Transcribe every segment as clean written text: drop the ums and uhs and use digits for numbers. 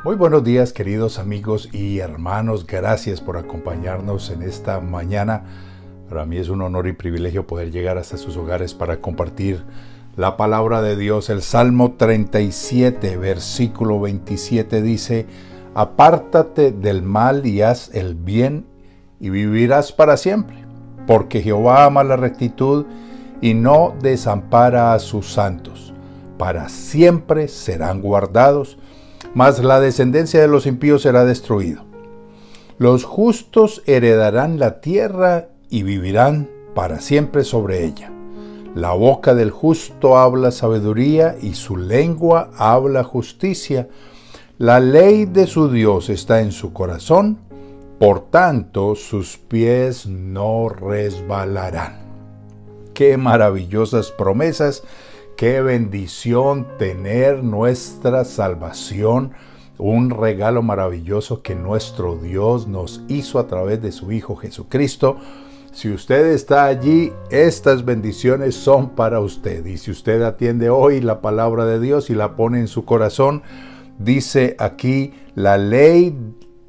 Muy buenos días, queridos amigos y hermanos. Gracias por acompañarnos en esta mañana. Para mí es un honor y privilegio poder llegar hasta sus hogares para compartir la palabra de Dios. El Salmo 37, versículo 27 dice: Apártate del mal y haz el bien y vivirás para siempre, porque Jehová ama la rectitud y no desampara a sus santos. Para siempre serán guardados, mas la descendencia de los impíos será destruida. Los justos heredarán la tierra y vivirán para siempre sobre ella. La boca del justo habla sabiduría y su lengua habla justicia. La ley de su Dios está en su corazón, por tanto sus pies no resbalarán. Qué maravillosas promesas. Qué bendición tener nuestra salvación, un regalo maravilloso que nuestro Dios nos hizo a través de su Hijo Jesucristo. Si usted está allí, estas bendiciones son para usted. Y si usted atiende hoy la palabra de Dios y la pone en su corazón, dice aquí: la ley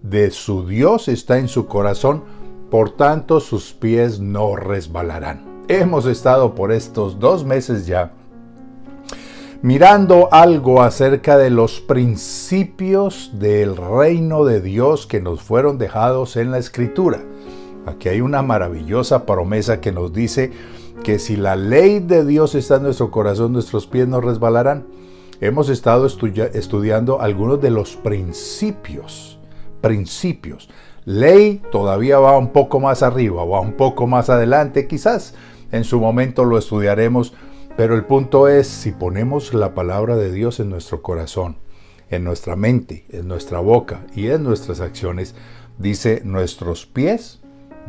de su Dios está en su corazón, por tanto sus pies no resbalarán. Hemos estado por estos 2 meses ya mirando algo acerca de los principios del reino de Dios que nos fueron dejados en la Escritura. Aquí hay una maravillosa promesa que nos dice que si la ley de Dios está en nuestro corazón, nuestros pies no resbalarán. Hemos estado estudiando algunos de los principios. Ley todavía va un poco más arriba, va un poco más adelante, quizás en su momento lo estudiaremos. Pero el punto es, si ponemos la palabra de Dios en nuestro corazón, en nuestra mente, en nuestra boca y en nuestras acciones, dice: nuestros pies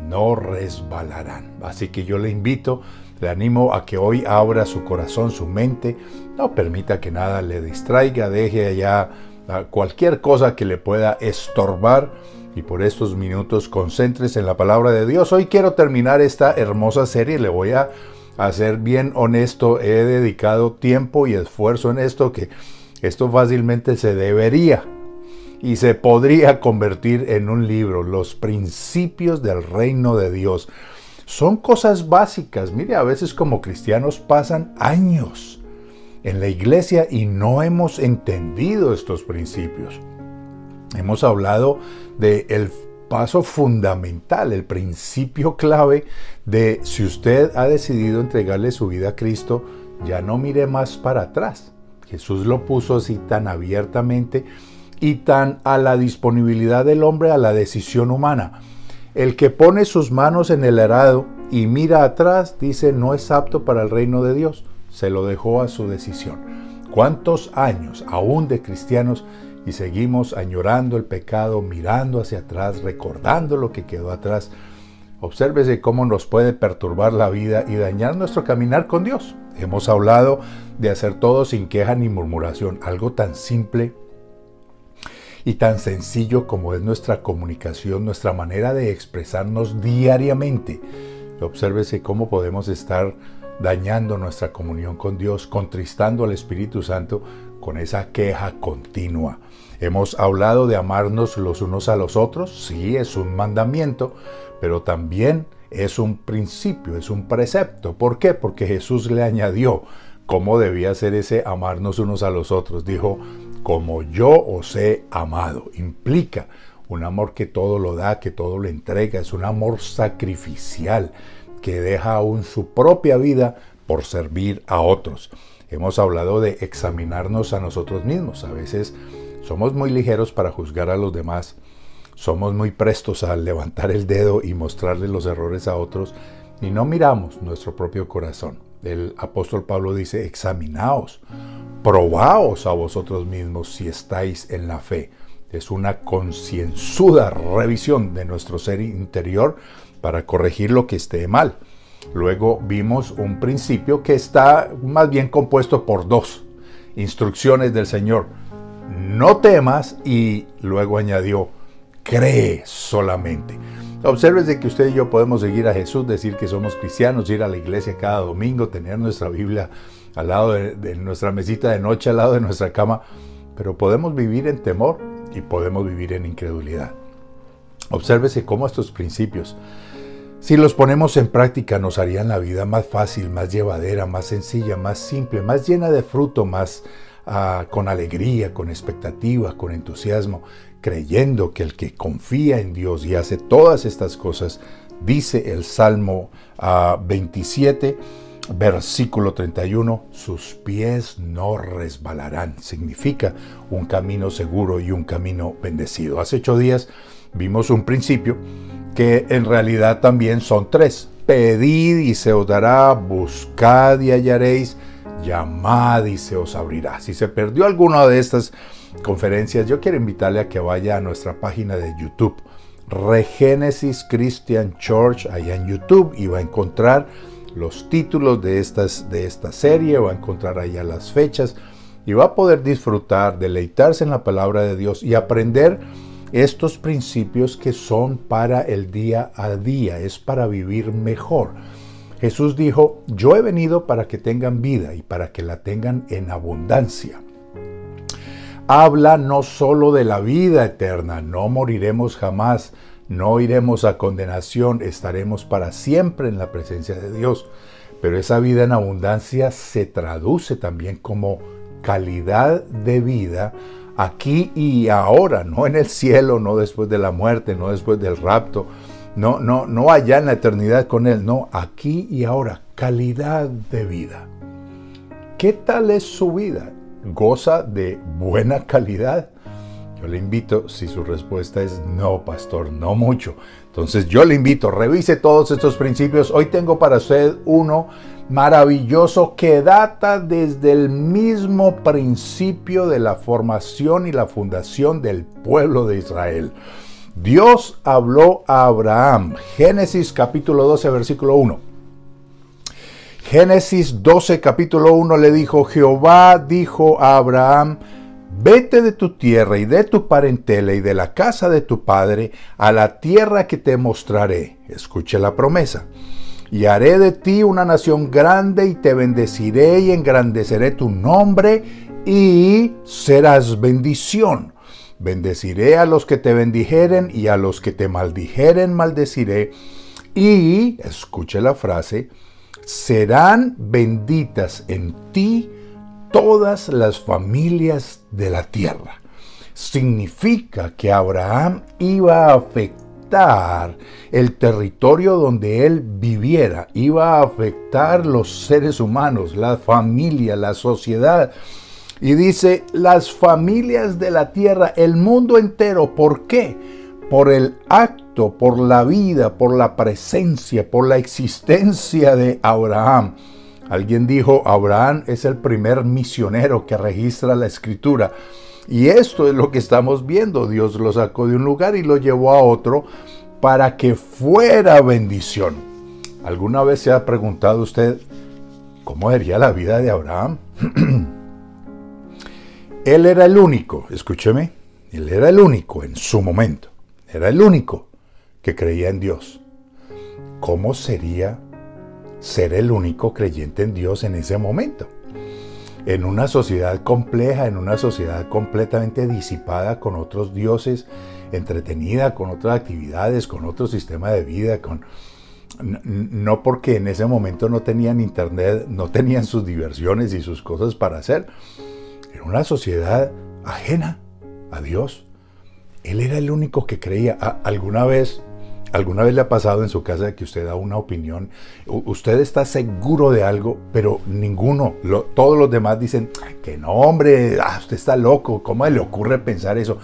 no resbalarán. Así que yo le invito, le animo a que hoy abra su corazón, su mente, no permita que nada le distraiga, deje allá cualquier cosa que le pueda estorbar y por estos minutos concéntrese en la palabra de Dios. Hoy quiero terminar esta hermosa serie, le voy a ser bien honesto, he dedicado tiempo y esfuerzo en esto, que esto fácilmente se debería y se podría convertir en un libro. Los principios del reino de Dios son cosas básicas. Mire, a veces como cristianos pasan años en la iglesia y no hemos entendido estos principios. Hemos hablado del paso fundamental, el principio clave de: si usted ha decidido entregarle su vida a Cristo, ya no mire más para atrás. Jesús lo puso así tan abiertamente y tan a la disponibilidad del hombre, a la decisión humana. El que pone sus manos en el arado y mira atrás, dice, no es apto para el reino de Dios. Se lo dejó a su decisión. ¿Cuántos años aún de cristianos y seguimos añorando el pecado, mirando hacia atrás, recordando lo que quedó atrás? Obsérvese cómo nos puede perturbar la vida y dañar nuestro caminar con Dios. Hemos hablado de hacer todo sin queja ni murmuración, algo tan simple y tan sencillo como es nuestra comunicación, nuestra manera de expresarnos diariamente. Obsérvese cómo podemos estar dañando nuestra comunión con Dios, contristando al Espíritu Santo con esa queja continua. Hemos hablado de amarnos los unos a los otros. Sí, es un mandamiento, pero también es un principio, es un precepto. ¿Por qué? Porque Jesús le añadió cómo debía ser ese amarnos unos a los otros. Dijo: como yo os he amado. Implica un amor que todo lo da, que todo lo entrega. Es un amor sacrificial que deja aún su propia vida por servir a otros. Hemos hablado de examinarnos a nosotros mismos. A veces somos muy ligeros para juzgar a los demás. Somos muy prestos a levantar el dedo y mostrarle los errores a otros y no miramos nuestro propio corazón. El apóstol Pablo dice: examinaos, probaos a vosotros mismos si estáis en la fe. Es una concienzuda revisión de nuestro ser interior para corregir lo que esté mal. Luego vimos un principio que está más bien compuesto por 2 instrucciones del Señor: no temas, y luego añadió: cree solamente. Obsérvese que usted y yo podemos seguir a Jesús, decir que somos cristianos, ir a la iglesia cada domingo, tener nuestra Biblia al lado de nuestra mesita de noche, al lado de nuestra cama, pero podemos vivir en temor y podemos vivir en incredulidad. Obsérvese cómo estos principios, si los ponemos en práctica, nos harían la vida más fácil, más llevadera, más sencilla, más simple, más llena de fruto, más con alegría, con expectativa, con entusiasmo, creyendo que el que confía en Dios y hace todas estas cosas, dice el Salmo 27, versículo 31, sus pies no resbalarán. Significa un camino seguro y un camino bendecido. Hace 8 días vimos un principio que en realidad también son 3. Pedid y se os dará, buscad y hallaréis, llamad y se os abrirá. Si se perdió alguna de estas conferencias, yo quiero invitarle a que vaya a nuestra página de YouTube, Regénesis Christian Church, allá en YouTube, y va a encontrar los títulos de esta serie, va a encontrar allá las fechas, y va a poder disfrutar, deleitarse en la palabra de Dios y aprender estos principios que son para el día a día, es para vivir mejor. Jesús dijo, yo he venido para que tengan vida y para que la tengan en abundancia. Habla no solo de la vida eterna, no moriremos jamás, no iremos a condenación, estaremos para siempre en la presencia de Dios. Pero esa vida en abundancia se traduce también como calidad de vida aquí y ahora, no en el cielo, no después de la muerte, no después del rapto, no allá en la eternidad con Él, no, aquí y ahora, calidad de vida. ¿Qué tal es su vida? ¿Goza de buena calidad? Yo le invito, si su respuesta es no, pastor, no mucho, entonces yo le invito, revise todos estos principios. Hoy tengo para usted uno maravilloso que data desde el mismo principio de la formación y la fundación del pueblo de Israel. Dios habló a Abraham. Génesis capítulo 12, versículo 1. Génesis 12, capítulo 1 le dijo, Jehová dijo a Abraham, vete de tu tierra y de tu parentela y de la casa de tu padre a la tierra que te mostraré. Escuche la promesa. Y haré de ti una nación grande y te bendeciré y engrandeceré tu nombre y serás bendición. Bendeciré a los que te bendijeren y a los que te maldijeren maldeciré. Y, escuche la frase, serán benditas en ti todas las familias de la tierra. Significa que Abraham iba a afectar el territorio donde él viviera, iba a afectar los seres humanos, la familia, la sociedad. Y dice, las familias de la tierra, el mundo entero. ¿Por qué? Por el acto, por la vida, por la presencia, por la existencia de Abraham. Alguien dijo, Abraham es el primer misionero que registra la Escritura. Y esto es lo que estamos viendo. Dios lo sacó de un lugar y lo llevó a otro para que fuera bendición. ¿Alguna vez se ha preguntado usted cómo sería la vida de Abraham? Él era el único, escúcheme, él era el único en su momento. Era el único que creía en Dios. ¿Cómo sería ser el único creyente en Dios en ese momento? En una sociedad compleja, en una sociedad completamente disipada, con otros dioses, entretenida con otras actividades, con otro sistema de vida, no porque en ese momento no tenían internet, no tenían sus diversiones y sus cosas para hacer. Era una sociedad ajena a Dios. Él era el único que creía. ¿Alguna vez le ha pasado en su casa que usted da una opinión? Usted está seguro de algo, pero todos los demás dicen que no, hombre, usted está loco, ¿cómo le ocurre pensar eso?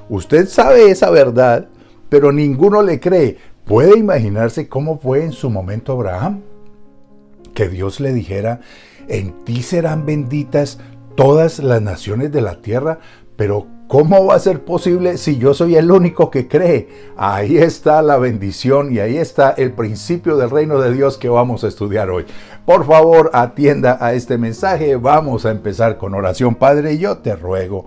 Usted sabe esa verdad, pero ninguno le cree. ¿Puede imaginarse cómo fue en su momento Abraham? Que Dios le dijera, en ti serán benditas todas las naciones de la tierra, pero ¿cómo va a ser posible si yo soy el único que cree? Ahí está la bendición y ahí está el principio del reino de Dios que vamos a estudiar hoy. Por favor, atienda a este mensaje. Vamos a empezar con oración. Padre, yo te ruego,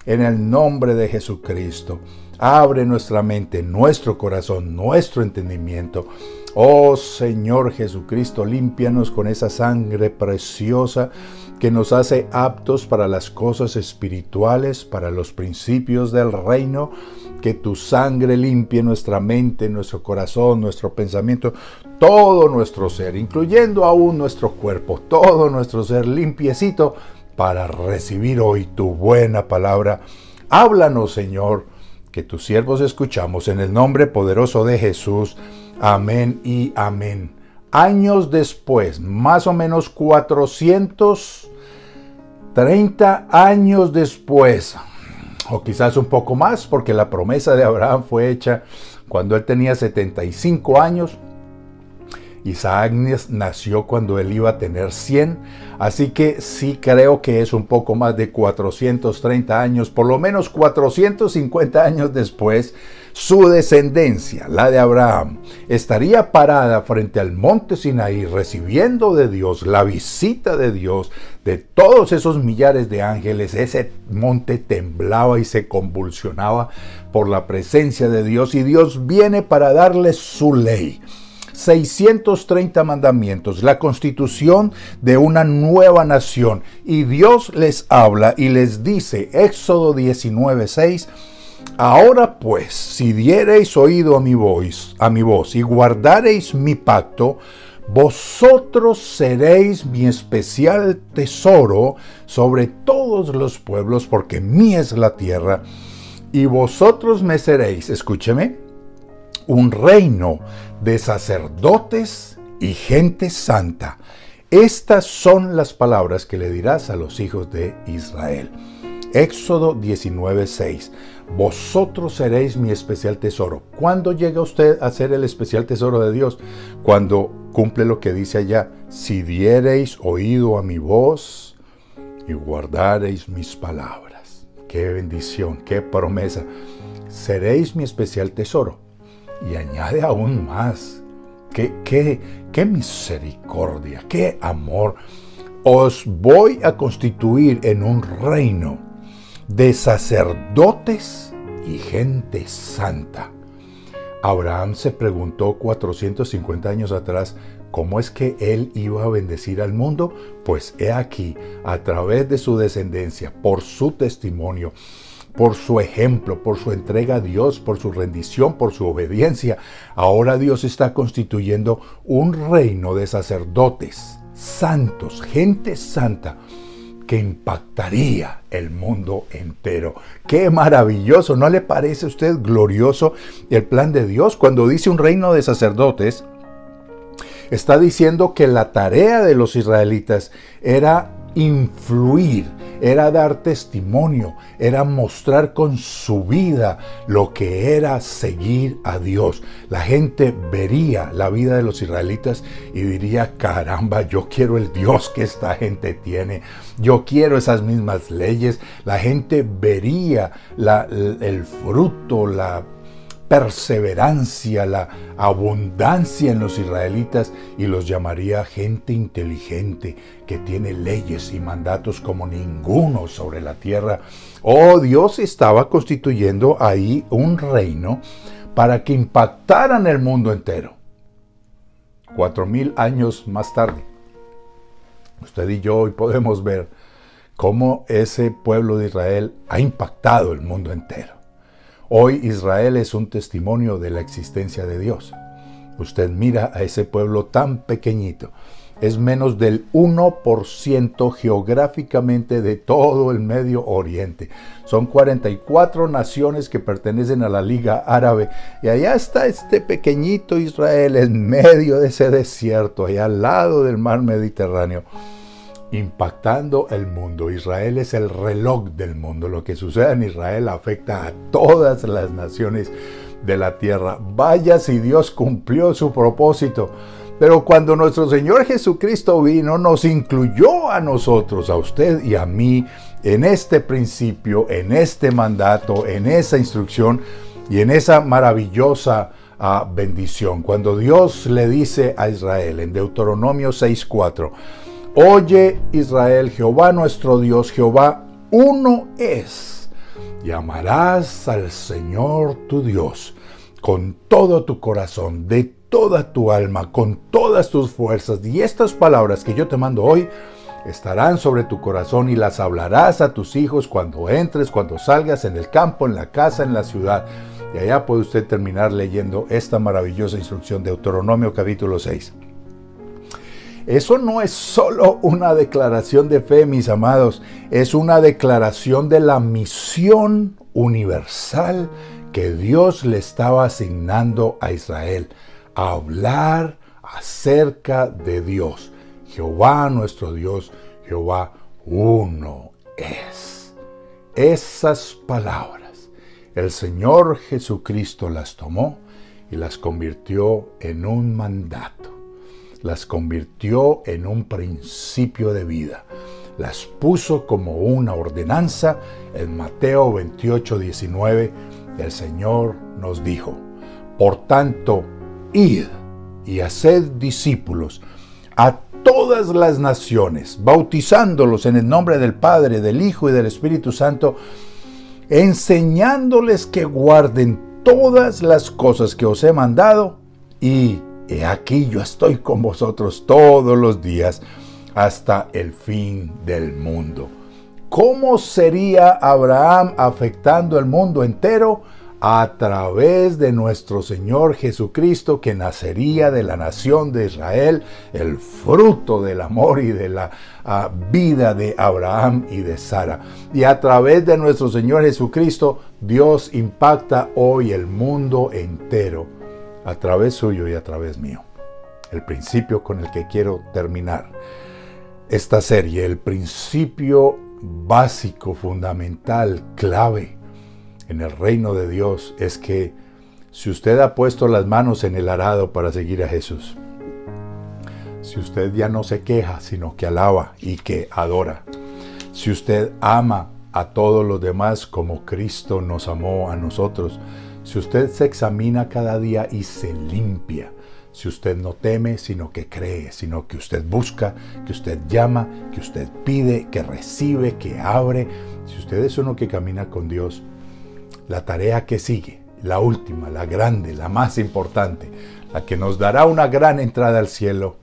en el nombre de Jesucristo, abre nuestra mente, nuestro corazón, nuestro entendimiento. Oh Señor Jesucristo, límpianos con esa sangre preciosa que nos hace aptos para las cosas espirituales, para los principios del reino. Que tu sangre limpie nuestra mente, nuestro corazón, nuestro pensamiento, todo nuestro ser, incluyendo aún nuestro cuerpo, todo nuestro ser limpiecito para recibir hoy tu buena palabra. Háblanos, Señor, que tus siervos escuchamos en el nombre poderoso de Jesús. Amén y amén. Años después, más o menos 430 años después, o quizás un poco más, porque la promesa de Abraham fue hecha cuando él tenía 75 años. Isaac nació cuando él iba a tener 100, así que sí creo que es un poco más de 430 años, por lo menos 450 años después, su descendencia, la de Abraham, estaría parada frente al monte Sinaí recibiendo de Dios la visita de Dios, de todos esos millares de ángeles. Ese monte temblaba y se convulsionaba por la presencia de Dios, y Dios viene para darles su ley. 630 mandamientos, la constitución de una nueva nación. Y Dios les habla y les dice, Éxodo 19:6, ahora pues, si diereis oído a mi voz y guardareis mi pacto, vosotros seréis mi especial tesoro sobre todos los pueblos, porque mía es la tierra, y vosotros me seréis, escúcheme, un reino de sacerdotes y gente santa. Estas son las palabras que le dirás a los hijos de Israel. Éxodo 19:6. Vosotros seréis mi especial tesoro. ¿Cuándo llega usted a ser el especial tesoro de Dios? Cuando cumple lo que dice allá. Si diereis oído a mi voz y guardareis mis palabras. ¡Qué bendición! ¡Qué promesa! Seréis mi especial tesoro. Y añade aún más, qué misericordia, qué amor. Os voy a constituir en un reino de sacerdotes y gente santa. Abraham se preguntó 450 años atrás, ¿cómo es que él iba a bendecir al mundo? Pues he aquí, a través de su descendencia, por su testimonio, por su ejemplo, por su entrega a Dios, por su rendición, por su obediencia. Ahora Dios está constituyendo un reino de sacerdotes santos, gente santa, que impactaría el mundo entero. ¡Qué maravilloso! ¿No le parece a usted glorioso el plan de Dios? Cuando dice un reino de sacerdotes, está diciendo que la tarea de los israelitas era influir, era dar testimonio, era mostrar con su vida lo que era seguir a Dios. La gente vería la vida de los israelitas y diría, caramba, yo quiero el Dios que esta gente tiene, yo quiero esas mismas leyes. La gente vería el fruto, la perseverancia, la abundancia en los israelitas, y los llamaría gente inteligente que tiene leyes y mandatos como ninguno sobre la tierra. Oh, Dios estaba constituyendo ahí un reino para que impactaran el mundo entero. 4000 años más tarde, usted y yo hoy podemos ver cómo ese pueblo de Israel ha impactado el mundo entero. Hoy Israel es un testimonio de la existencia de Dios. Usted mira a ese pueblo tan pequeñito, es menos del 1% geográficamente de todo el Medio Oriente. Son 44 naciones que pertenecen a la Liga Árabe, y allá está este pequeñito Israel en medio de ese desierto, allá al lado del mar Mediterráneo, impactando el mundo. Israel es el reloj del mundo. Lo que sucede en Israel afecta a todas las naciones de la tierra. Vaya si Dios cumplió su propósito. Pero cuando nuestro Señor Jesucristo vino, nos incluyó a nosotros, a usted y a mí, en este principio, en este mandato, en esa instrucción y en esa maravillosa bendición. Cuando Dios le dice a Israel en Deuteronomio 6:4, oye Israel, Jehová nuestro Dios, Jehová uno es, y amarás al Señor tu Dios con todo tu corazón, de toda tu alma, con todas tus fuerzas. Y estas palabras que yo te mando hoy estarán sobre tu corazón y las hablarás a tus hijos cuando entres, cuando salgas, en el campo, en la casa, en la ciudad. Y allá puede usted terminar leyendo esta maravillosa instrucción de Deuteronomio capítulo 6. Eso no es solo una declaración de fe, mis amados, es una declaración de la misión universal que Dios le estaba asignando a Israel, a hablar acerca de Dios. Jehová nuestro Dios, Jehová uno es. Esas palabras, el Señor Jesucristo las tomó y las convirtió en un mandato. Las convirtió en un principio de vida. Las puso como una ordenanza. En Mateo 28:19, el Señor nos dijo: por tanto, id y haced discípulos a todas las naciones, bautizándolos en el nombre del Padre, del Hijo y del Espíritu Santo, enseñándoles que guarden todas las cosas que os he mandado, y he aquí yo estoy con vosotros todos los días hasta el fin del mundo. ¿Cómo sería Abraham afectando el mundo entero? A través de nuestro Señor Jesucristo, que nacería de la nación de Israel, el fruto del amor y de la vida de Abraham y de Sara. Y a través de nuestro Señor Jesucristo, Dios impacta hoy el mundo entero, a través suyo y a través mío. El principio con el que quiero terminar esta serie, el principio básico, fundamental, clave en el reino de Dios, es que si usted ha puesto las manos en el arado para seguir a Jesús, si usted ya no se queja, sino que alaba y que adora, si usted ama a todos los demás como Cristo nos amó a nosotros, si usted se examina cada día y se limpia, si usted no teme, sino que cree, sino que usted busca, que usted llama, que usted pide, que recibe, que abre, si usted es uno que camina con Dios, la tarea que sigue, la última, la grande, la más importante, la que nos dará una gran entrada al cielo: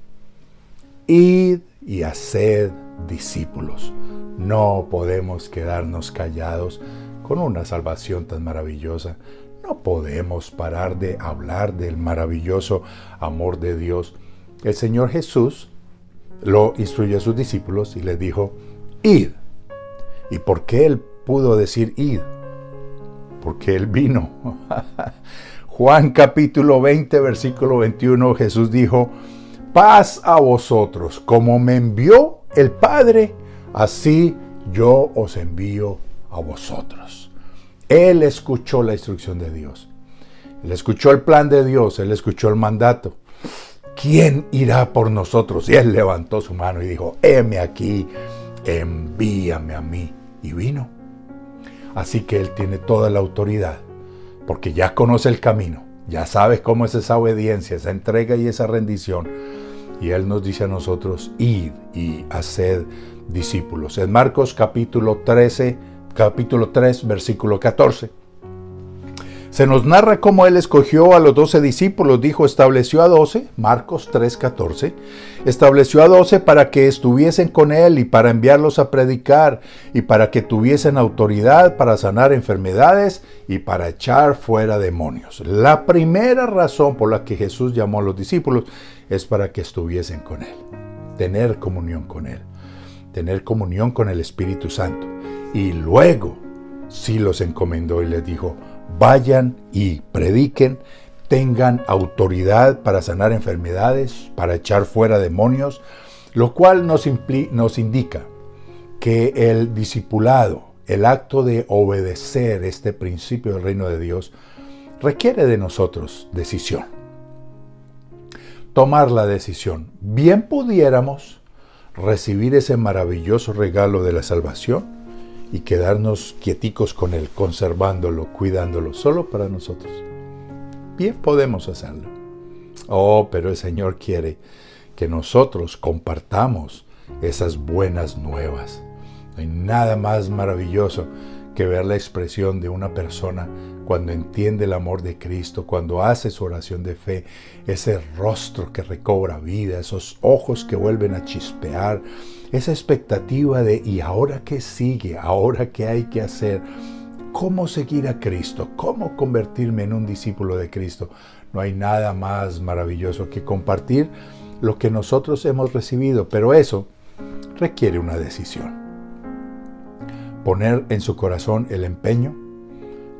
id y haced discípulos. No podemos quedarnos callados con una salvación tan maravillosa. No podemos parar de hablar del maravilloso amor de Dios. El Señor Jesús lo instruyó a sus discípulos y les dijo: id. ¿Y por qué Él pudo decir id? Porque Él vino. Juan capítulo 20, versículo 21, Jesús dijo: paz a vosotros, como me envió el Padre, así yo os envío a vosotros. Él escuchó la instrucción de Dios. Él escuchó el plan de Dios. Él escuchó el mandato. ¿Quién irá por nosotros? Y Él levantó su mano y dijo: heme aquí, envíame a mí. Y vino. Así que Él tiene toda la autoridad, porque ya conoce el camino, ya sabe cómo es esa obediencia, esa entrega y esa rendición. Y Él nos dice a nosotros: id y haced discípulos. En Marcos capítulo 3, versículo 14. Se nos narra cómo Él escogió a los 12 discípulos. Dijo: estableció a 12, Marcos 3:14, estableció a 12 para que estuviesen con Él y para enviarlos a predicar y para que tuviesen autoridad para sanar enfermedades y para echar fuera demonios. La primera razón por la que Jesús llamó a los discípulos es para que estuviesen con Él, tener comunión con Él, tener comunión con el Espíritu Santo. Y luego sí los encomendó y les dijo: vayan y prediquen, tengan autoridad para sanar enfermedades, para echar fuera demonios, lo cual nos indica que el discipulado, el acto de obedecer este principio del reino de Dios, requiere de nosotros decisión. Tomar la decisión. Bien pudiéramos recibir ese maravilloso regalo de la salvación y quedarnos quieticos con Él, conservándolo, cuidándolo, solo para nosotros. Bien podemos hacerlo. Oh, pero el Señor quiere que nosotros compartamos esas buenas nuevas. No hay nada más maravilloso que ver la expresión de una persona cuando entiende el amor de Cristo, cuando hace su oración de fe, ese rostro que recobra vida, esos ojos que vuelven a chispear, esa expectativa de ¿y ahora qué sigue? ¿Ahora qué hay que hacer? ¿Cómo seguir a Cristo? ¿Cómo convertirme en un discípulo de Cristo? No hay nada más maravilloso que compartir lo que nosotros hemos recibido, pero eso requiere una decisión. Poner en su corazón el empeño,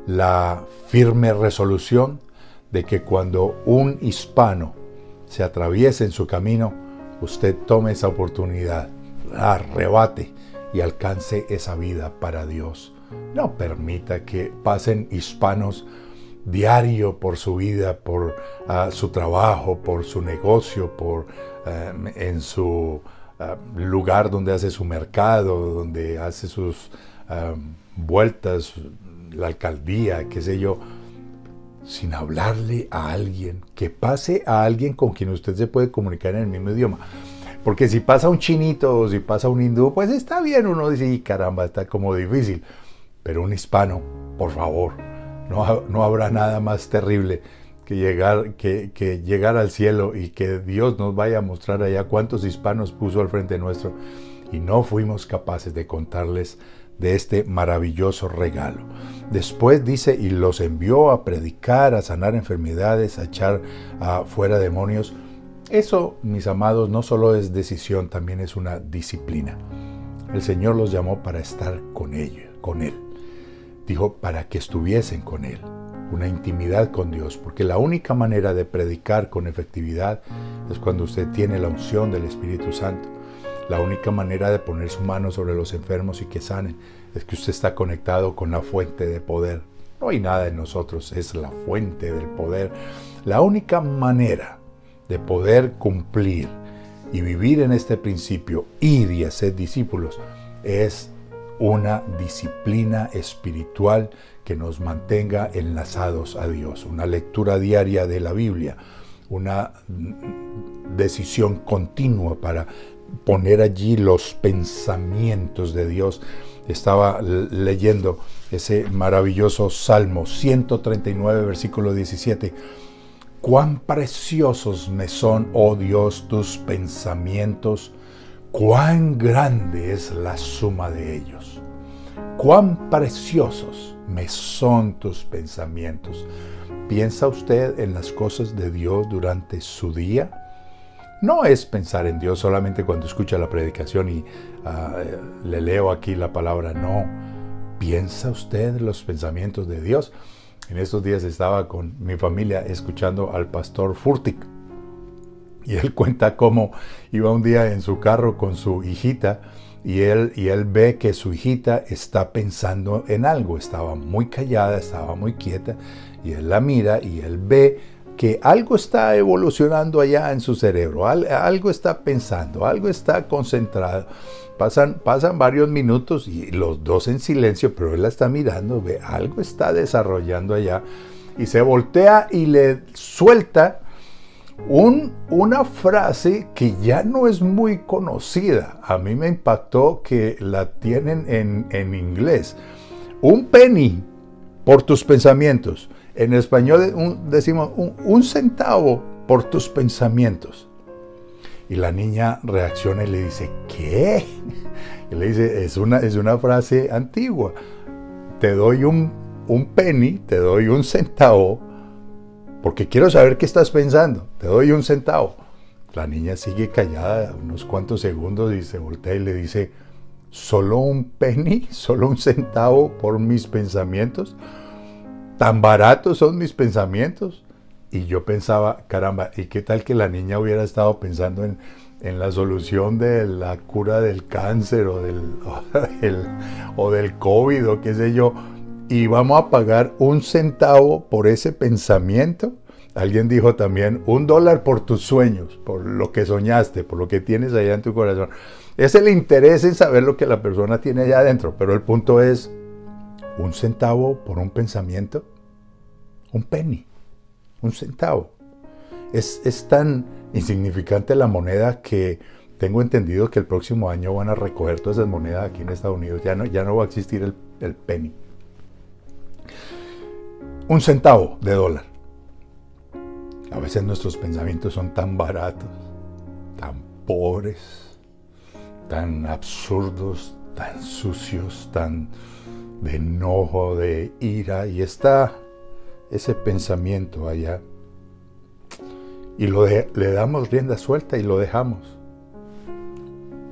la firme resolución de que cuando un hispano se atraviese en su camino, usted tome esa oportunidad, la arrebate y alcance esa vida para Dios. No permita que pasen hispanos diario por su vida, por su trabajo, por su negocio, en su lugar donde hace su mercado, donde hace sus vueltas, la alcaldía, qué sé yo, sin hablarle a alguien, que pase a alguien con quien usted se puede comunicar en el mismo idioma. Porque si pasa un chinito o si pasa un hindú, pues está bien, uno dice, y caramba, está como difícil. Pero un hispano, por favor, no habrá nada más terrible que llegar al cielo y que Dios nos vaya a mostrar allá cuántos hispanos puso al frente nuestro y no fuimos capaces de contarles de este maravilloso regalo. Después dice, y los envió a predicar, a sanar enfermedades, a echar fuera demonios. Eso, mis amados, no solo es decisión, también es una disciplina. El Señor los llamó para estar con Él. Dijo para que estuviesen con Él, una intimidad con Dios, porque la única manera de predicar con efectividad es cuando usted tiene la unción del Espíritu Santo. La única manera de poner su mano sobre los enfermos y que sanen es que usted está conectado con la fuente de poder. No hay nada en nosotros, es la fuente del poder. La única manera de poder cumplir y vivir en este principio, ir y hacer discípulos, es una disciplina espiritual que nos mantenga enlazados a Dios, una lectura diaria de la Biblia, una decisión continua para poner allí los pensamientos de Dios. Estaba leyendo ese maravilloso Salmo 139, versículo 17. Cuán preciosos me son, oh Dios, tus pensamientos, cuán grande es la suma de ellos. Cuán preciosos me son tus pensamientos. ¿Piensa usted en las cosas de Dios durante su día? No es pensar en Dios solamente cuando escucha la predicación y le leo aquí la palabra, no. ¿Piensa usted en los pensamientos de Dios? En estos días estaba con mi familia escuchando al pastor Furtick y él cuenta cómo iba un día en su carro con su hijita y él ve que su hijita está pensando en algo. Estaba muy callada, estaba muy quieta y él la mira y él ve que algo está evolucionando allá en su cerebro, algo está pensando, algo está concentrado. Pasan varios minutos y los dos en silencio, pero él la está mirando, ve, algo está desarrollando allá y se voltea y le suelta una frase que ya no es muy conocida. A mí me impactó que la tienen en inglés. Un penny por tus pensamientos. En español decimos un centavo por tus pensamientos. Y la niña reacciona y le dice, ¿qué? Y le dice, es una frase antigua. Te doy un penny, te doy un centavo, porque quiero saber qué estás pensando. Te doy un centavo. La niña sigue callada unos cuantos segundos y se voltea y le dice, ¿solo un penny? ¿Solo un centavo por mis pensamientos? ¿Tan baratos son mis pensamientos? Y yo pensaba, caramba, ¿y qué tal que la niña hubiera estado pensando en la solución de la cura del cáncer o del COVID o qué sé yo? ¿Y vamos a pagar un centavo por ese pensamiento? Alguien dijo también, $1 por tus sueños, por lo que soñaste, por lo que tienes allá en tu corazón. Es el interés en saber lo que la persona tiene allá adentro, pero el punto es, ¿un centavo por un pensamiento? Un penny, un centavo. Es tan insignificante la moneda que Tengo entendido que el próximo año van a recoger todas esas monedas aquí en Estados Unidos. Ya no va a existir el penny. 1 centavo de dólar. A veces nuestros pensamientos son tan baratos, tan pobres, tan absurdos, tan sucios, tan de enojo, de ira, y está ese pensamiento allá. Y le damos rienda suelta y lo dejamos.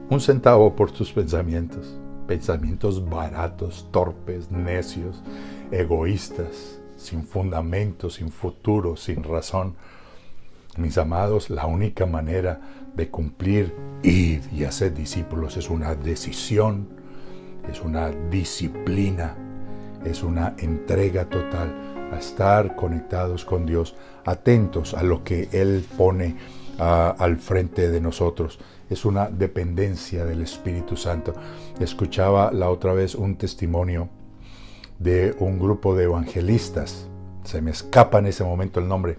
1 centavo por tus pensamientos. Pensamientos baratos, torpes, necios, egoístas, sin fundamento, sin futuro, sin razón. Mis amados, la única manera de cumplir ir y hacer discípulos es una decisión, es una disciplina, es una entrega total a estar conectados con Dios, atentos a lo que Él pone al frente de nosotros. Es una dependencia del Espíritu Santo. Escuchaba la otra vez un testimonio de un grupo de evangelistas. Se me escapa en ese momento el nombre.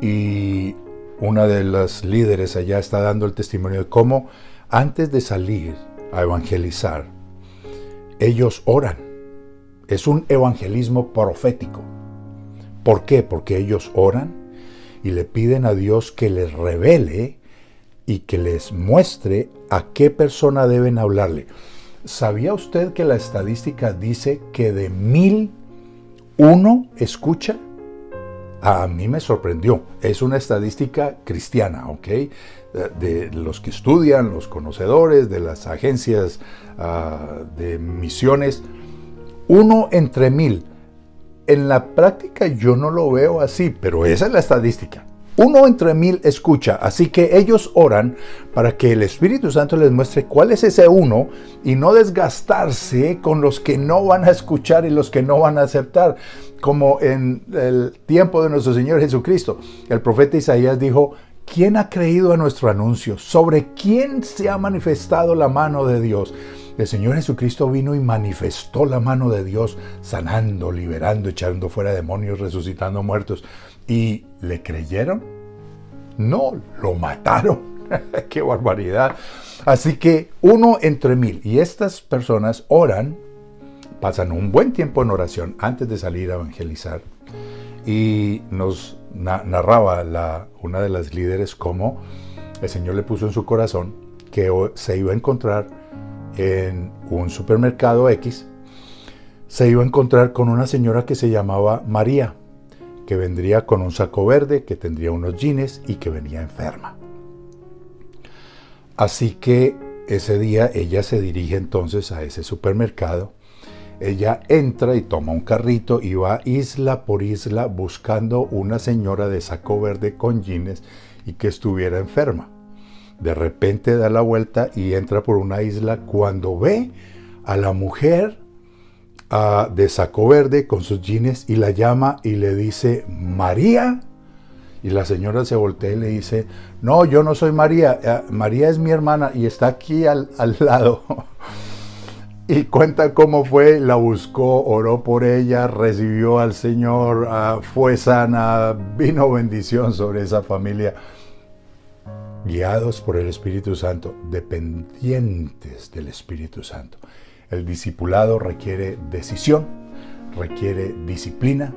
Y una de las líderes allá está dando el testimonio de cómo antes de salir a evangelizar, ellos oran. Es un evangelismo profético. ¿Por qué? Porque ellos oran y le piden a Dios que les revele y que les muestre a qué persona deben hablarle. ¿Sabía usted que la estadística dice que de 1000, 1 escucha? A mí me sorprendió. Es una estadística cristiana, ¿ok? De los que estudian, los conocedores, de las agencias de misiones. 1 entre 1000. En la práctica yo no lo veo así, pero esa es la estadística. 1 entre 1000 escucha, así que ellos oran para que el Espíritu Santo les muestre cuál es ese 1 y no desgastarse con los que no van a escuchar y los que no van a aceptar, como en el tiempo de nuestro Señor Jesucristo. El profeta Isaías dijo: ¿quién ha creído a nuestro anuncio? ¿Sobre quién se ha manifestado la mano de Dios? El Señor Jesucristo vino y manifestó la mano de Dios, sanando, liberando, echando fuera demonios, resucitando muertos. ¿Y le creyeron? No, lo mataron. ¡Qué barbaridad! Así que 1 entre 1000. Y estas personas oran, pasan un buen tiempo en oración antes de salir a evangelizar. Y nos narraba una de las líderes cómo el Señor le puso en su corazón que se iba a encontrar en un supermercado X, se iba a encontrar con una señora que se llamaba María, que vendría con un saco verde, que tendría unos jeans y que venía enferma. Así que ese día ella se dirige entonces a ese supermercado. Ella entra y toma un carrito y va isla por isla buscando una señora de saco verde con jeans y que estuviera enferma. De repente da la vuelta y entra por una isla cuando ve a la mujer de saco verde con sus jeans y la llama y le dice: María. Y la señora se voltea y le dice: no, yo no soy María, María es mi hermana y está aquí al lado. Y cuenta cómo fue, la buscó, oró por ella, recibió al Señor, fue sana, vino bendición sobre esa familia. Guiados por el Espíritu Santo, dependientes del Espíritu Santo. El discipulado requiere decisión, requiere disciplina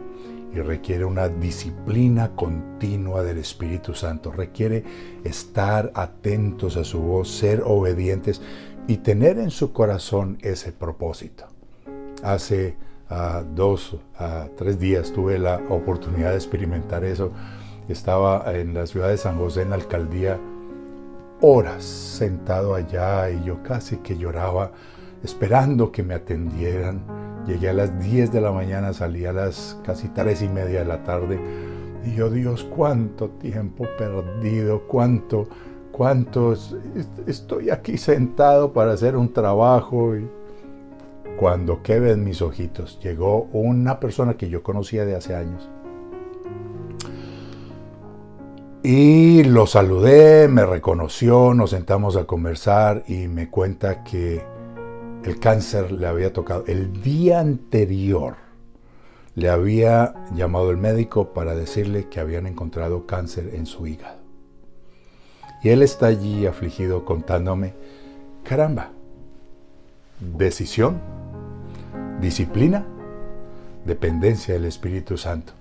y requiere una disciplina continua del Espíritu Santo. Requiere estar atentos a su voz, ser obedientes y tener en su corazón ese propósito. Hace 2 a 3 días tuve la oportunidad de experimentar eso. Estaba en la ciudad de San José, en la alcaldía, horas sentado allá y yo casi que lloraba esperando que me atendieran. Llegué a las 10 de la mañana, salí a las casi 3:30 de la tarde y yo, Dios, cuánto tiempo perdido, cuánto estoy aquí sentado para hacer un trabajo. Y cuando que ven mis ojitos, llegó una persona que yo conocía de hace años. Y lo saludé, me reconoció, nos sentamos a conversar y me cuenta que el cáncer le había tocado. El día anterior le había llamado el médico para decirle que habían encontrado cáncer en su hígado. Y él está allí afligido contándome, caramba, decisión, disciplina, dependencia del Espíritu Santo.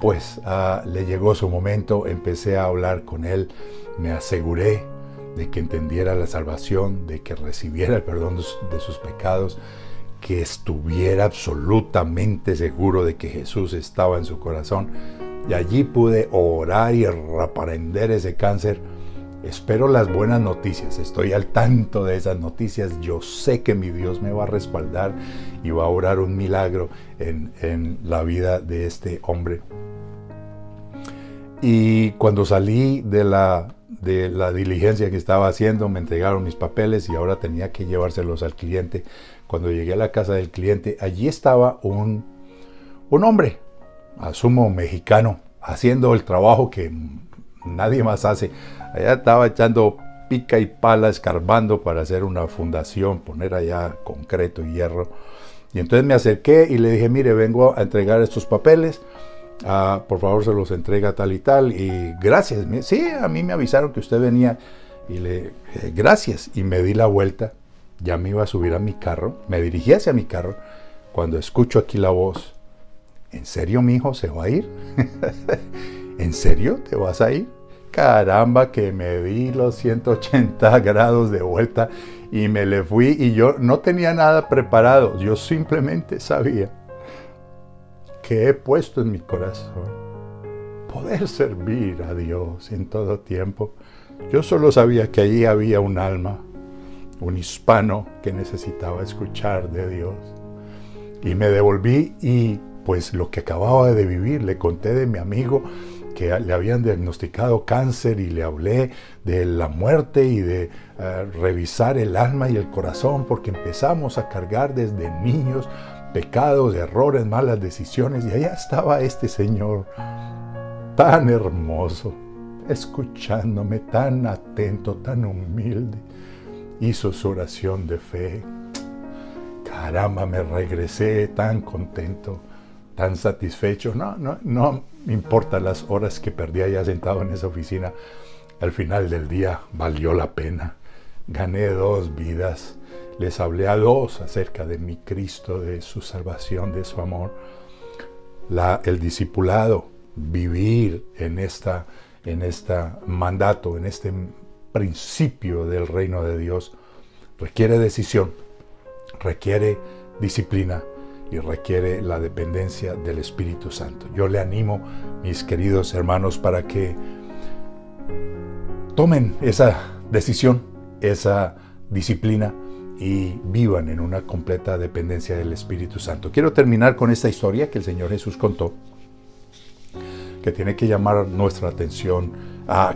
Pues le llegó su momento, empecé a hablar con él, me aseguré de que entendiera la salvación, de que recibiera el perdón de sus pecados, que estuviera absolutamente seguro de que Jesús estaba en su corazón. Y allí pude orar y reprender ese cáncer. Espero las buenas noticias, estoy al tanto de esas noticias, yo sé que mi Dios me va a respaldar y va a obrar un milagro en la vida de este hombre. Y cuando salí de la diligencia que estaba haciendo, me entregaron mis papeles y ahora tenía que llevárselos al cliente. Cuando llegué a la casa del cliente, allí estaba un hombre, asumo mexicano, haciendo el trabajo que nadie más hace. Allá estaba echando pica y pala, escarbando para hacer una fundación, poner allá concreto y hierro. Y entonces me acerqué y le dije, mire, vengo a entregar estos papeles, por favor se los entrega tal y tal, y gracias. Sí, a mí me avisaron que usted venía, y gracias, y me di la vuelta, ya me iba a subir a mi carro, me dirigí hacia mi carro, cuando escucho aquí la voz, ¿en serio mi hijo se va a ir? ¿En serio te vas a ir? Caramba, que me di los 180 grados de vuelta y me le fui, y yo no tenía nada preparado, yo simplemente sabía que he puesto en mi corazón poder servir a Dios en todo tiempo. Yo solo sabía que allí había un alma, un hispano que necesitaba escuchar de Dios, y me devolví, y pues lo que acababa de vivir, le conté de mi amigo que le habían diagnosticado cáncer, y le hablé de la muerte y de revisar el alma y el corazón, porque empezamos a cargar desde niños pecados, errores, malas decisiones, y allá estaba este señor tan hermoso, escuchándome, tan atento, tan humilde. Hizo su oración de fe. Caramba, me regresé tan contento, tan satisfecho. No me importan las horas que perdí allá sentado en esa oficina. Al final del día valió la pena. Gané 2 vidas. Les hablé a 2 acerca de mi Cristo, de su salvación, de su amor. El discipulado, vivir en este mandato, en este principio del reino de Dios, requiere decisión, requiere disciplina y requiere la dependencia del Espíritu Santo. Yo le animo, mis queridos hermanos, para que tomen esa decisión, esa disciplina, y vivan en una completa dependencia del Espíritu Santo. Quiero terminar con esta historia que el Señor Jesús contó, que tiene que llamar nuestra atención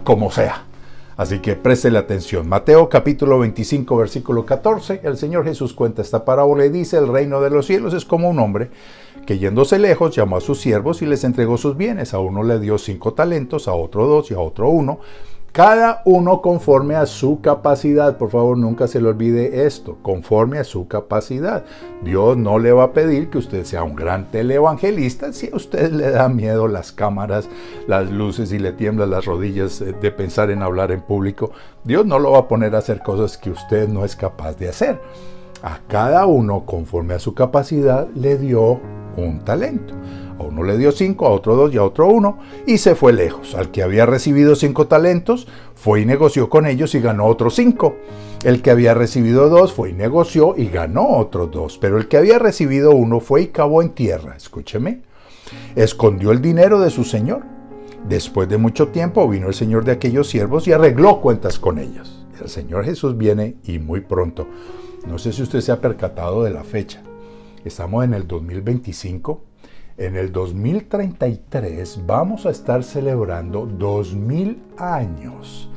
como sea. Así que préstele atención. Mateo capítulo 25, versículo 14, el Señor Jesús cuenta esta parábola y dice, el reino de los cielos es como un hombre que yéndose lejos llamó a sus siervos y les entregó sus bienes. A uno le dio 5 talentos, a otro 2 y a otro 1, cada uno conforme a su capacidad. Por favor, nunca se le olvide esto, conforme a su capacidad. Dios no le va a pedir que usted sea un gran teleevangelista si a usted le da miedo las cámaras, las luces y le tiemblan las rodillas de pensar en hablar en público. Dios no lo va a poner a hacer cosas que usted no es capaz de hacer. A cada uno, conforme a su capacidad, le dio un talento. A uno le dio 5, a otro 2 y a otro 1, y se fue lejos. Al que había recibido 5 talentos, fue y negoció con ellos y ganó otros 5. El que había recibido 2 fue y negoció y ganó otros 2. Pero el que había recibido 1 fue y cavó en tierra. Escúcheme. Escondió el dinero de su señor. Después de mucho tiempo vino el señor de aquellos siervos y arregló cuentas con ellos. El Señor Jesús viene y muy pronto. No sé si usted se ha percatado de la fecha. Estamos en el 2025. En el 2033 vamos a estar celebrando 2000 años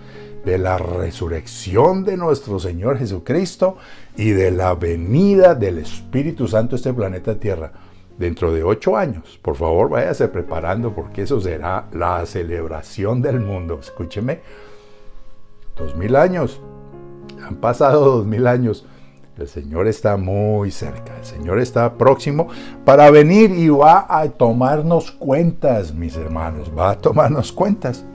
de la resurrección de nuestro Señor Jesucristo y de la venida del Espíritu Santo a este planeta Tierra. Dentro de 8 años, por favor, váyase preparando porque eso será la celebración del mundo. Escúcheme, 2000 años, han pasado 2000 años. El Señor está muy cerca, el Señor está próximo para venir y va a tomarnos cuentas, mis hermanos, va a tomarnos cuentas.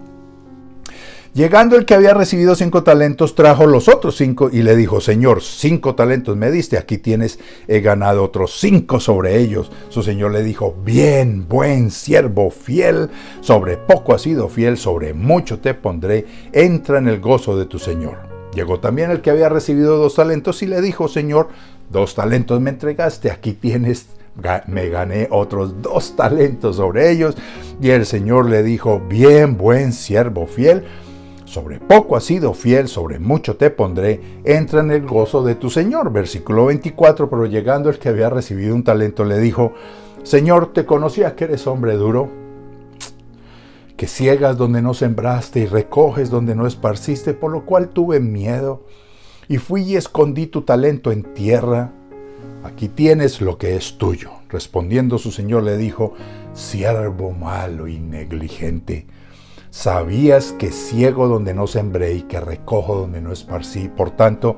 Llegando el que había recibido 5 talentos, trajo los otros 5 y le dijo: Señor, 5 talentos me diste, aquí tienes, he ganado otros 5 sobre ellos. Su señor le dijo: bien, buen siervo fiel, sobre poco has sido fiel, sobre mucho te pondré, entra en el gozo de tu señor. Llegó también el que había recibido 2 talentos y le dijo: Señor, 2 talentos me entregaste, aquí tienes, me gané otros 2 talentos sobre ellos. Y el señor le dijo: bien, buen siervo fiel, sobre poco has sido fiel, sobre mucho te pondré, entra en el gozo de tu señor. Versículo 24, pero llegando el que había recibido 1 talento le dijo: Señor, te conocía que eres hombre duro, que ciegas donde no sembraste y recoges donde no esparciste, por lo cual tuve miedo y fui y escondí tu talento en tierra. Aquí tienes lo que es tuyo. Respondiendo su señor le dijo: siervo malo y negligente, sabías que ciego donde no sembré y que recojo donde no esparcí. Por tanto,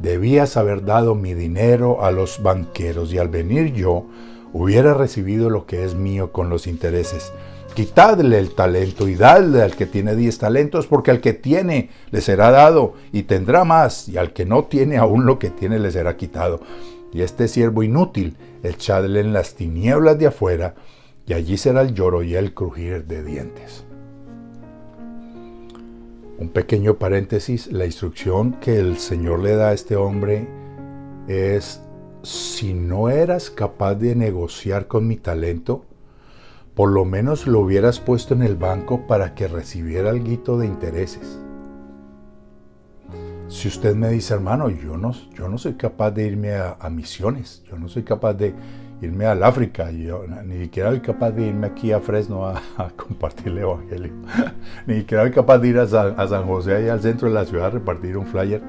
debías haber dado mi dinero a los banqueros y al venir yo hubiera recibido lo que es mío con los intereses. Quitadle el talento y dadle al que tiene 10 talentos, porque al que tiene le será dado y tendrá más, y al que no tiene aún lo que tiene le será quitado. Y este siervo inútil, echadle en las tinieblas de afuera, y allí será el lloro y el crujir de dientes. Un pequeño paréntesis: la instrucción que el Señor le da a este hombre es: si no eras capaz de negociar con mi talento, por lo menos lo hubieras puesto en el banco para que recibiera alguito de intereses. Si usted me dice: hermano, yo no soy capaz de irme a misiones, yo no soy capaz de irme al África, yo ni siquiera soy capaz de irme aquí a Fresno a compartir el evangelio, ni siquiera soy capaz de ir a San José, allá al centro de la ciudad, a repartir un flyer.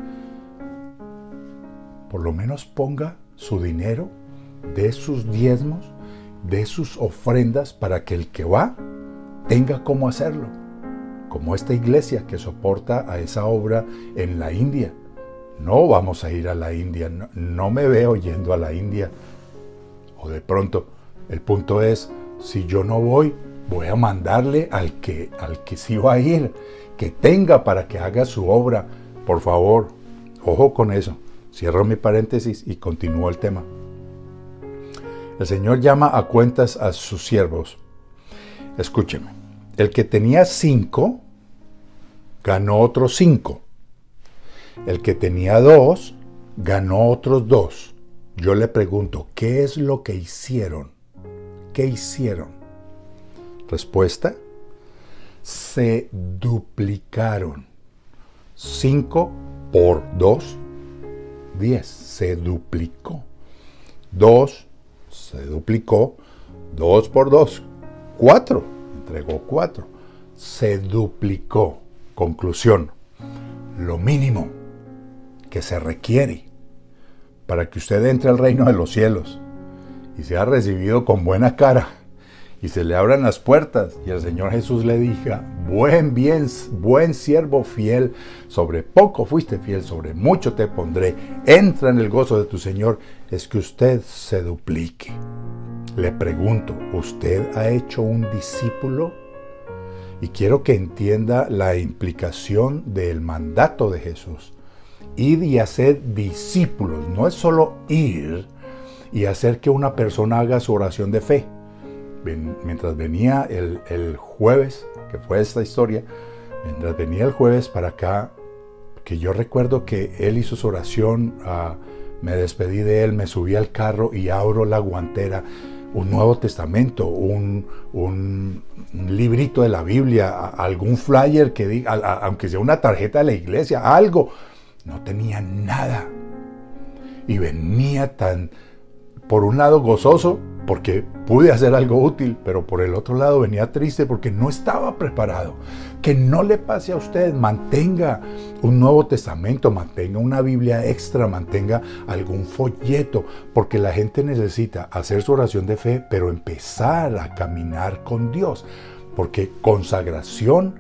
Por lo menos ponga su dinero, de sus diezmos, de sus ofrendas, para que el que va tenga cómo hacerlo. Como esta iglesia que soporta a esa obra en la India. No vamos a ir a la India, no me veo yendo a la India. O de pronto, el punto es: si yo no voy, voy a mandarle al que sí va a ir, que tenga para que haga su obra. Por favor, ojo con eso. Cierro mi paréntesis y continúo el tema. El Señor llama a cuentas a sus siervos. Escúcheme. El que tenía 5, ganó otros 5. El que tenía 2, ganó otros 2. Yo le pregunto: ¿qué es lo que hicieron? ¿Qué hicieron? Respuesta: se duplicaron. 5 por 2, 10. Se duplicó. 2 se duplicó. 2 por 2, 4. Entregó 4. Se duplicó. Conclusión: lo mínimo que se requiere para que usted entre al reino de los cielos y sea recibido con buena cara y se le abran las puertas y el Señor Jesús le diga: buen siervo fiel, sobre poco fuiste fiel, sobre mucho te pondré, entra en el gozo de tu Señor, es que usted se duplique. Le pregunto: ¿usted ha hecho un discípulo? Y quiero que entienda la implicación del mandato de Jesús. Ir y hacer discípulos. No es solo ir y hacer que una persona haga su oración de fe. Mientras venía el jueves, que fue esta historia, mientras venía el jueves para acá, que yo recuerdo que él hizo su oración, me despedí de él, me subí al carro y abro la guantera, un Nuevo Testamento, un librito de la Biblia, algún flyer que diga, aunque sea una tarjeta de la iglesia, algo. No tenía nada. Y venía tan, por un lado, gozoso porque pude hacer algo útil, pero por el otro lado venía triste porque no estaba preparado. Que no le pase a usted. Mantenga un Nuevo Testamento, mantenga una Biblia extra, mantenga algún folleto, porque la gente necesita hacer su oración de fe, pero empezar a caminar con Dios. Porque consagración,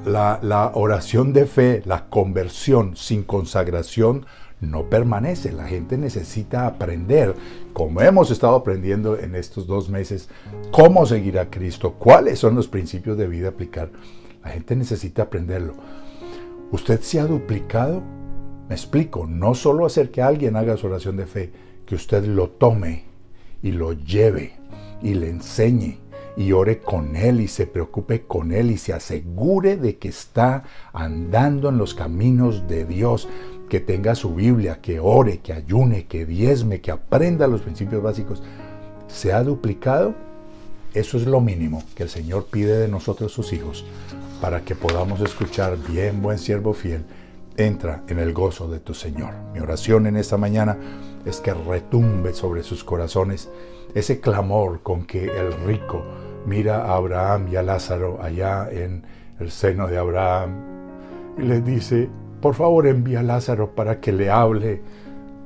la oración de fe, la conversión sin consagración no permanece. La gente necesita aprender, como hemos estado aprendiendo en estos 2 meses, cómo seguir a Cristo, cuáles son los principios de vida a aplicar. La gente necesita aprenderlo. ¿Usted se ha duplicado? Me explico, no solo hacer que alguien haga su oración de fe, que usted lo tome y lo lleve y le enseñe y ore con él y se preocupe con él y se asegure de que está andando en los caminos de Dios, que tenga su Biblia, que ore, que ayune, que diezme, que aprenda los principios básicos. ¿Se ha duplicado? Eso es lo mínimo que el Señor pide de nosotros sus hijos para que podamos escuchar: bien, buen siervo fiel, entra en el gozo de tu Señor. Mi oración en esta mañana es que retumbe sobre sus corazones ese clamor con que el rico mira a Abraham y a Lázaro allá en el seno de Abraham y les dice: por favor, envía a Lázaro para que le hable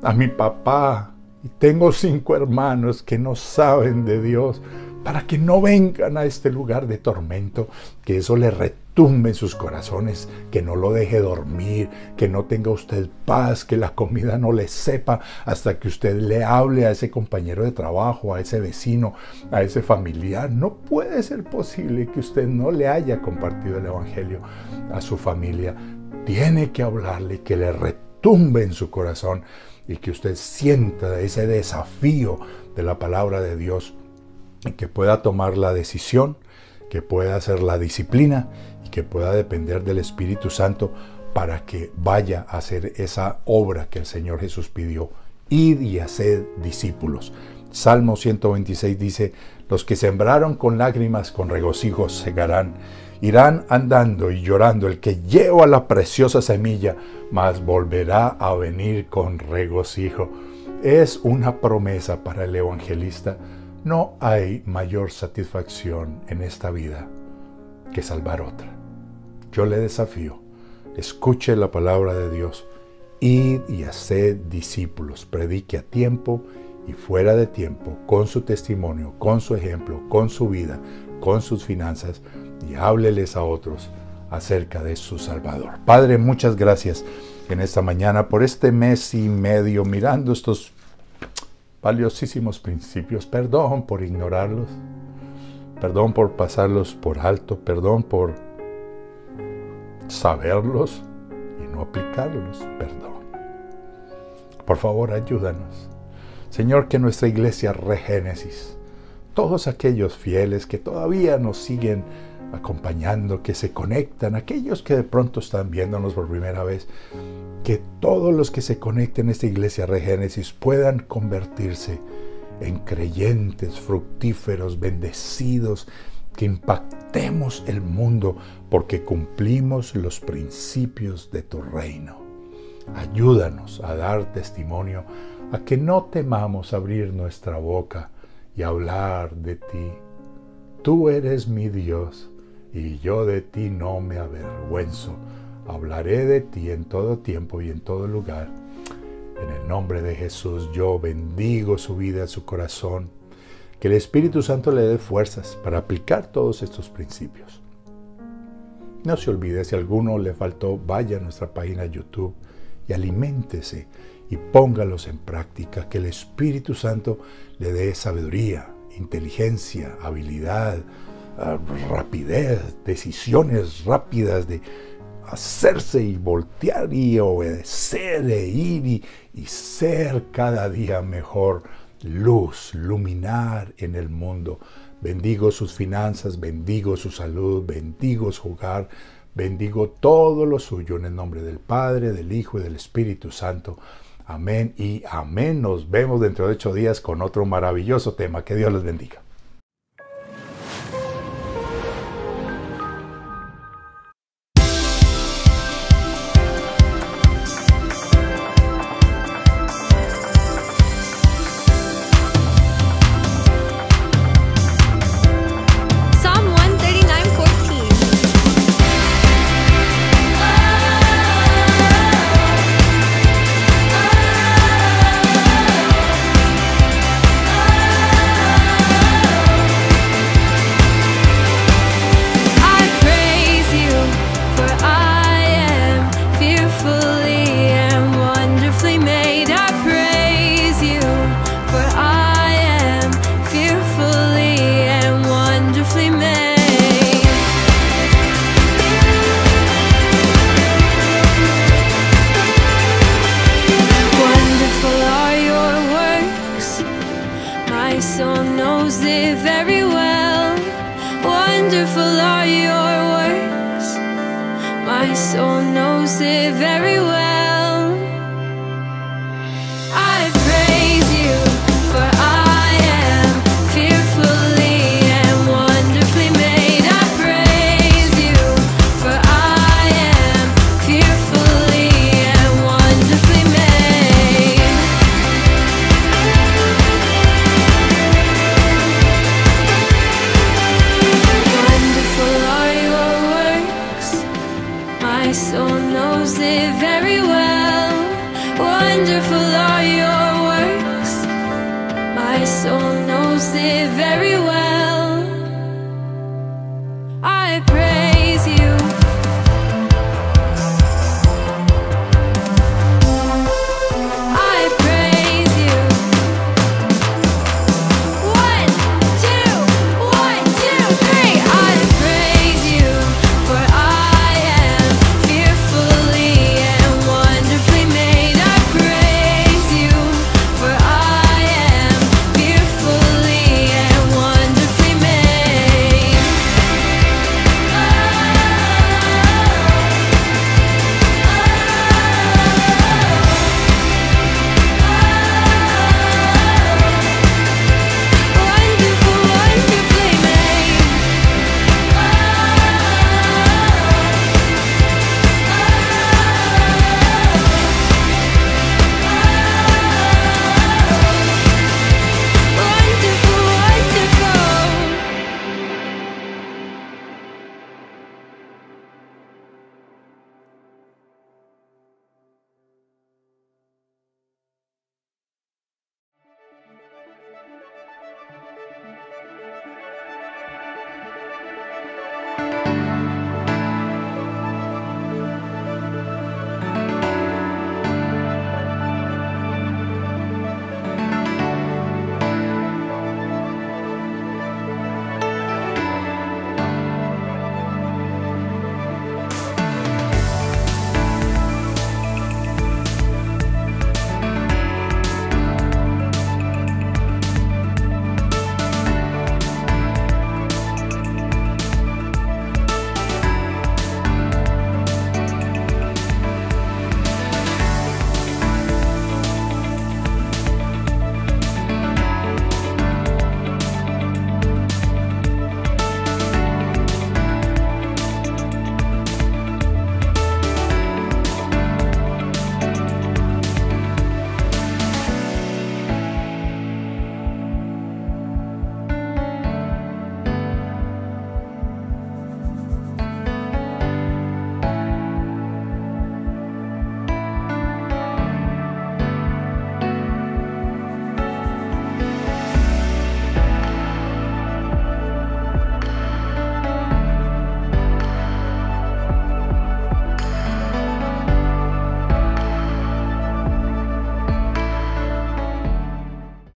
a mi papá. Y tengo 5 hermanos que no saben de Dios, para que no vengan a este lugar de tormento, que eso le retumbe en sus corazones, que no lo deje dormir, que no tenga usted paz, que la comida no le sepa hasta que usted le hable a ese compañero de trabajo, a ese vecino, a ese familiar. No puede ser posible que usted no le haya compartido el evangelio a su familia. Tiene que hablarle, que le retumbe en su corazón y que usted sienta ese desafío de la palabra de Dios, y que pueda tomar la decisión, que pueda hacer la disciplina y que pueda depender del Espíritu Santo para que vaya a hacer esa obra que el Señor Jesús pidió: id y haced discípulos. Salmo 126 dice: los que sembraron con lágrimas, con regocijo segarán. Irán andando y llorando el que lleva la preciosa semilla, mas volverá a venir con regocijo. Es una promesa para el evangelista. No hay mayor satisfacción en esta vida que salvar otra. Yo le desafío: escuche la palabra de Dios, id y haced discípulos, predique a tiempo y fuera de tiempo, con su testimonio, con su ejemplo, con su vida, con sus finanzas, y hábleles a otros acerca de su Salvador. Padre, muchas gracias en esta mañana por este mes y medio mirando estos valiosísimos principios. Perdón por ignorarlos, perdón por pasarlos por alto, perdón por saberlos y no aplicarlos, perdón. Por favor, ayúdanos. Señor, que nuestra iglesia Regénesis, todos aquellos fieles que todavía nos siguen acompañando, que se conectan, aquellos que de pronto están viéndonos por primera vez, que todos los que se conecten a esta iglesia Regénesis puedan convertirse en creyentes fructíferos, bendecidos, que impactemos el mundo porque cumplimos los principios de tu reino. Ayúdanos a dar testimonio, a que no temamos abrir nuestra boca y hablar de ti. Tú eres mi Dios y yo de ti no me avergüenzo. Hablaré de ti en todo tiempo y en todo lugar. En el nombre de Jesús yo bendigo su vida, su corazón. Que el Espíritu Santo le dé fuerzas para aplicar todos estos principios. No se olvide, si a alguno le faltó, vaya a nuestra página de YouTube y aliméntese y póngalos en práctica. Que el Espíritu Santo le dé sabiduría, inteligencia, habilidad, rapidez, decisiones rápidas de hacerse y voltear y obedecer e ir y ser cada día mejor luz, luminar en el mundo. Bendigo sus finanzas, bendigo su salud, bendigo su hogar, bendigo todo lo suyo en el nombre del Padre, del Hijo y del Espíritu Santo. Amén y amén. Nos vemos dentro de 8 días con otro maravilloso tema. Que Dios les bendiga. knows it very well. Wonderful are your works. My soul knows it very well.